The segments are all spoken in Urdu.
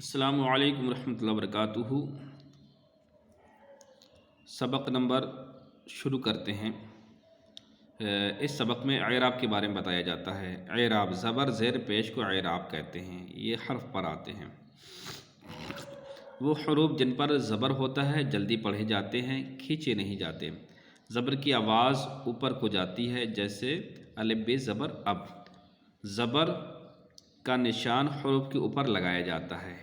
السلام علیکم ورحمۃ اللہ وبرکاتہ۔ سبق نمبر شروع کرتے ہیں۔ اس سبق میں اعراب کے بارے میں بتایا جاتا ہے۔ اعراب زبر زیر پیش کو اعراب کہتے ہیں۔ یہ حرف پر آتے ہیں۔ وہ حروف جن پر زبر ہوتا ہے جلدی پڑھے جاتے ہیں، کھینچے نہیں جاتے۔ زبر کی آواز اوپر کو جاتی ہے، جیسے الف ب زبر اب۔ زبر کا نشان حروف کے اوپر لگایا جاتا ہے۔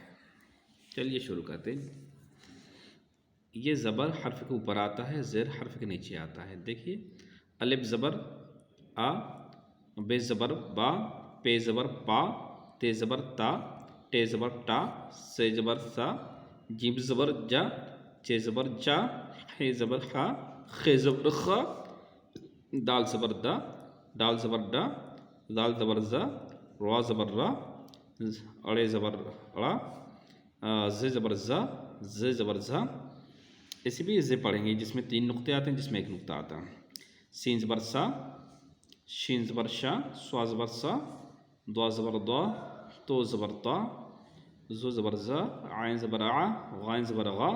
چلیے شروع کرتے ہیں۔ یہ زبر حرف کے اوپر آتا ہے، زیر حرف کے نیچے آتا ہے۔ دیکھیے الف زبر آ، بے زبر با، پے زبر پا، تے زبر تا، ٹے زبر ٹا، سے زبر سا، جیم زبر جا، چے زبر چا، ہے زبر خا، خے زبر خا، دال زبر دا، ڈال زبر ڈا، دال زبر زا، را زبر را، اڑے زبر اڑا، ز زبر زا، ز زبر زا۔ اسے بھی ز پڑھیں گے، جس میں 3 نقطے آتے ہیں، جس میں 1 نقطہ آتا ہے۔ سین زبر سا، شین زبر شا، سوا زبر سا، دوا زبر دوا، تو زبر تا، زو زبر زا، عین زبر آ، غائن زبر غا،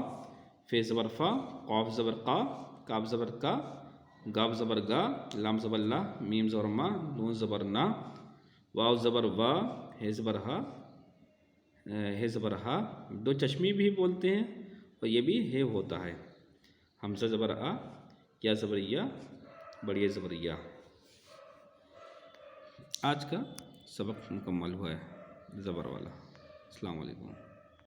فے زبر فا، قاف زبر قا، کاف زبر کا، گاف زبر گا، لام زبر لا، میم زبر ما، نون زبر نا، واو زبر وا، ہے زبر ہا، ہے زبر ہا۔ 2 چشمی بھی بولتے ہیں اور یہ بھی ہے ہوتا ہے۔ حمزہ زبر آ، یا زبر یا، بڑی زبر یا۔ آج کا سبق مکمل ہوا ہے زبر والا۔ السلام علیکم۔